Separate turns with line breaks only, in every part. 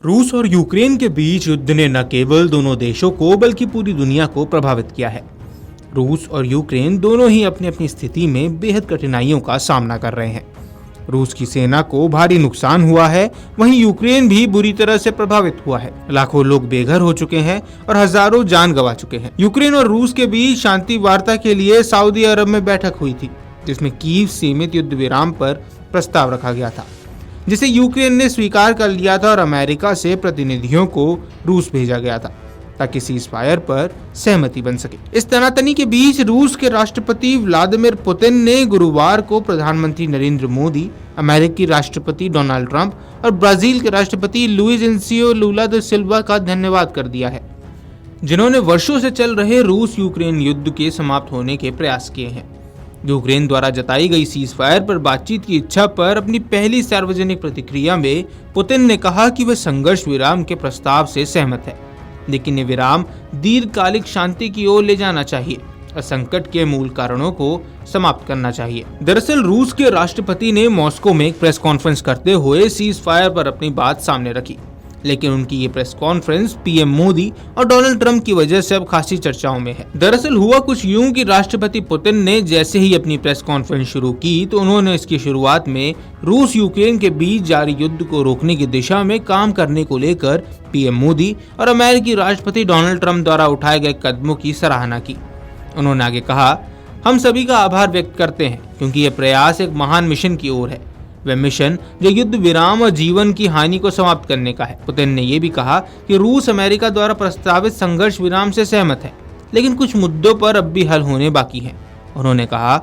रूस और यूक्रेन के बीच युद्ध ने न केवल दोनों देशों को बल्कि पूरी दुनिया को प्रभावित किया है। रूस और यूक्रेन दोनों ही अपनी अपनी स्थिति में बेहद कठिनाइयों का सामना कर रहे हैं। रूस की सेना को भारी नुकसान हुआ है, वहीं यूक्रेन भी बुरी तरह से प्रभावित हुआ है। लाखों लोग बेघर हो चुके हैं और हजारों जान गंवा चुके हैं। यूक्रेन और रूस के बीच शांति वार्ता के लिए सऊदी अरब में बैठक हुई थी, जिसमें कीव सीमित युद्ध विराम पर प्रस्ताव रखा गया था, जिसे यूक्रेन ने स्वीकार कर लिया था और अमेरिका से प्रतिनिधियों को रूस भेजा गया था ताकि सीज फायर पर सहमति बन सके। इस तनातनी के बीच रूस के राष्ट्रपति व्लादिमीर पुतिन ने गुरुवार को प्रधानमंत्री नरेंद्र मोदी, अमेरिकी राष्ट्रपति डोनाल्ड ट्रंप और ब्राजील के राष्ट्रपति लुइस इनासियो लुला दा सिल्वा का धन्यवाद कर दिया है, जिन्होंने वर्षों से चल रहे रूस यूक्रेन युद्ध के समाप्त होने के प्रयास किए हैं। यूक्रेन द्वारा जताई गई सीज फायर पर बातचीत की इच्छा पर अपनी पहली सार्वजनिक प्रतिक्रिया में पुतिन ने कहा कि वह संघर्ष विराम के प्रस्ताव से सहमत है, लेकिन ये विराम दीर्घकालिक शांति की ओर ले जाना चाहिए और संकट के मूल कारणों को समाप्त करना चाहिए। दरअसल रूस के राष्ट्रपति ने मॉस्को में एक प्रेस कॉन्फ्रेंस करते हुए सीज फायर पर अपनी बात सामने रखी, लेकिन उनकी ये प्रेस कॉन्फ्रेंस पीएम मोदी और डोनाल्ड ट्रंप की वजह से अब खासी चर्चाओं में है। दरअसल हुआ कुछ यूं कि राष्ट्रपति पुतिन ने जैसे ही अपनी प्रेस कॉन्फ्रेंस शुरू की तो उन्होंने इसकी शुरुआत में रूस यूक्रेन के बीच जारी युद्ध को रोकने की दिशा में काम करने को लेकर पीएम मोदी और अमेरिकी राष्ट्रपति डोनाल्ड ट्रंप द्वारा उठाए गए कदमों की सराहना की। उन्होंने आगे कहा, हम सभी का आभार व्यक्त करते हैं क्योंकि यह प्रयास एक महान मिशन की ओर है, वह मिशन जो युद्ध विराम और जीवन की हानि को समाप्त करने का है। पुतिन ने यह भी कहा कि रूस अमेरिका द्वारा प्रस्तावित संघर्ष विराम से सहमत है, लेकिन कुछ मुद्दों पर अब भी हल होने बाकी हैं। उन्होंने कहा,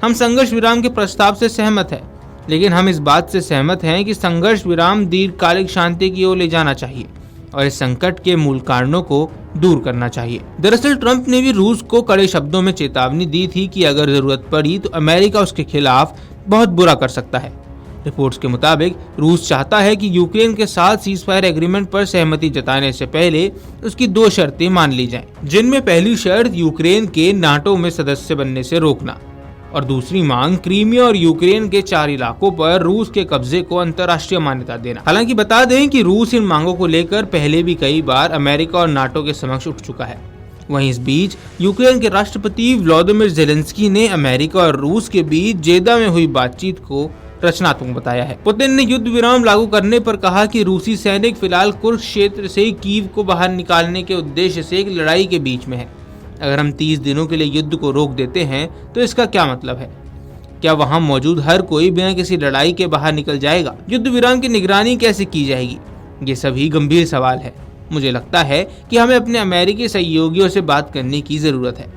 हम संघर्ष विराम के प्रस्ताव से सहमत है, लेकिन हम इस बात से सहमत हैं कि संघर्ष विराम दीर्घकालिक शांति की ओर ले जाना चाहिए और इस संकट के मूल कारणों को दूर करना चाहिए। दरअसल ट्रंप ने भी रूस को कड़े शब्दों में चेतावनी दी थी कि अगर जरूरत पड़ी तो अमेरिका उसके खिलाफ बहुत बुरा कर सकता है। रिपोर्ट्स के मुताबिक रूस चाहता है कि यूक्रेन के साथ सीज फायर एग्रीमेंट पर सहमति जताने से पहले उसकी दो शर्तें मान ली जाएं, जिनमें पहली शर्त यूक्रेन के नाटो में सदस्य बनने से रोकना और दूसरी मांग क्रीमिया और यूक्रेन के 4 इलाकों पर रूस के कब्जे को अंतर्राष्ट्रीय मान्यता देना। हालांकि बता दें कि रूस इन मांगों को लेकर पहले भी कई बार अमेरिका और नाटो के समक्ष उठ चुका है। वहीं इस बीच यूक्रेन के राष्ट्रपति व्लादिमीर ज़ेलेंस्की ने अमेरिका और रूस के बीच जेदा में हुई बातचीत को रचनात्मक बताया है। पुतिन ने युद्ध विराम लागू करने पर कहा कि रूसी सैनिक फिलहाल कुर्स्क क्षेत्र से कीव को बाहर निकालने के उद्देश्य से एक लड़ाई के बीच में है। अगर हम 30 दिनों के लिए युद्ध को रोक देते हैं तो इसका क्या मतलब है? क्या वहां मौजूद हर कोई बिना किसी लड़ाई के बाहर निकल जाएगा? युद्ध विराम की निगरानी कैसे की जाएगी? ये सभी गंभीर सवाल है। मुझे लगता है कि हमें अपने अमेरिकी सहयोगियों से बात करने की जरूरत है।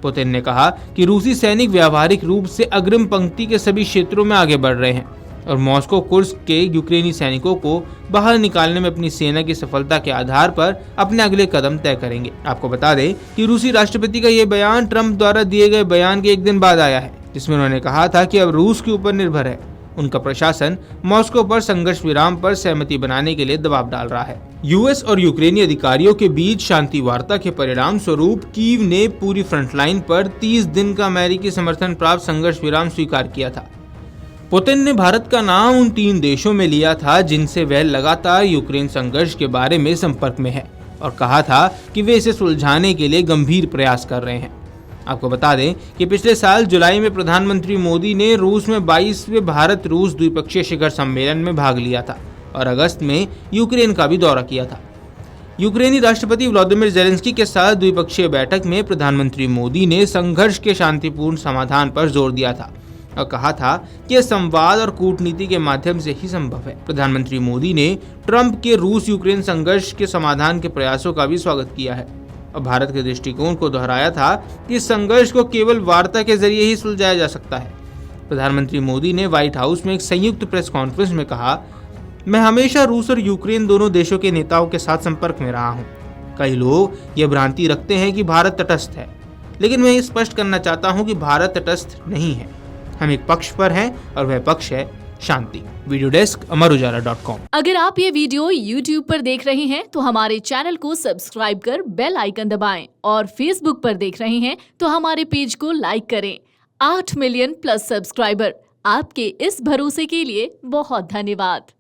पुतिन ने कहा कि रूसी सैनिक व्यावहारिक रूप से अग्रिम पंक्ति के सभी क्षेत्रों में आगे बढ़ रहे हैं और मॉस्को कुर्स्क के यूक्रेनी सैनिकों को बाहर निकालने में अपनी सेना की सफलता के आधार पर अपने अगले कदम तय करेंगे। आपको बता दें कि रूसी राष्ट्रपति का ये बयान ट्रंप द्वारा दिए गए बयान के एक दिन बाद आया है, जिसमें उन्होंने कहा था कि अब रूस के ऊपर निर्भर है। उनका प्रशासन मॉस्को पर संघर्ष विराम पर सहमति बनाने के लिए दबाव डाल रहा है। यूएस और यूक्रेनी अधिकारियों के बीच शांति वार्ता के परिणाम स्वरूप कीव ने पूरी फ्रंटलाइन पर 30 दिन का अमेरिकी समर्थन प्राप्त संघर्ष विराम स्वीकार किया था। पुतिन ने भारत का नाम उन 3 देशों में लिया था जिनसे वह लगातार यूक्रेन संघर्ष के बारे में संपर्क में है और कहा था कि वे इसे सुलझाने के लिए गंभीर प्रयास कर रहे हैं। आपको बता दें कि पिछले साल जुलाई में प्रधानमंत्री मोदी ने रूस में 22वें भारत रूस द्विपक्षीय शिखर सम्मेलन में भाग लिया था और अगस्त में यूक्रेन का भी दौरा किया था। यूक्रेनी राष्ट्रपति व्लादिमीर ज़ेलेंस्की के साथ द्विपक्षीय बैठक में प्रधानमंत्री मोदी ने संघर्ष के शांतिपूर्ण समाधान पर जोर दिया था और कहा था कि यह संवाद और कूटनीति के माध्यम से ही संभव है। प्रधानमंत्री मोदी ने ट्रंप के रूस यूक्रेन संघर्ष के समाधान के प्रयासों का भी स्वागत किया है और भारत के दृष्टिकोण को दोहराया था कि इस संघर्ष को केवल वार्ता के जरिए ही सुलझाया जा सकता है। प्रधानमंत्री मोदी ने व्हाइट हाउस में एक संयुक्त प्रेस कॉन्फ्रेंस में कहा, मैं हमेशा रूस और यूक्रेन दोनों देशों के नेताओं के साथ संपर्क में रहा हूं। कई लोग ये भ्रांति रखते हैं कि भारत तटस्थ है, लेकिन मैं ये स्पष्ट करना चाहता हूं कि भारत तटस्थ नहीं है। हम एक पक्ष पर हैं और वह पक्ष है शांति। Video desk अमरउजाला.com।
अगर आप ये वीडियो YouTube पर देख रहे हैं तो हमारे चैनल को सब्सक्राइब कर बेल आइकन दबाएं और Facebook पर देख रहे हैं तो हमारे पेज को लाइक करें। 8 मिलियन प्लस सब्सक्राइबर, आपके इस भरोसे के लिए बहुत धन्यवाद।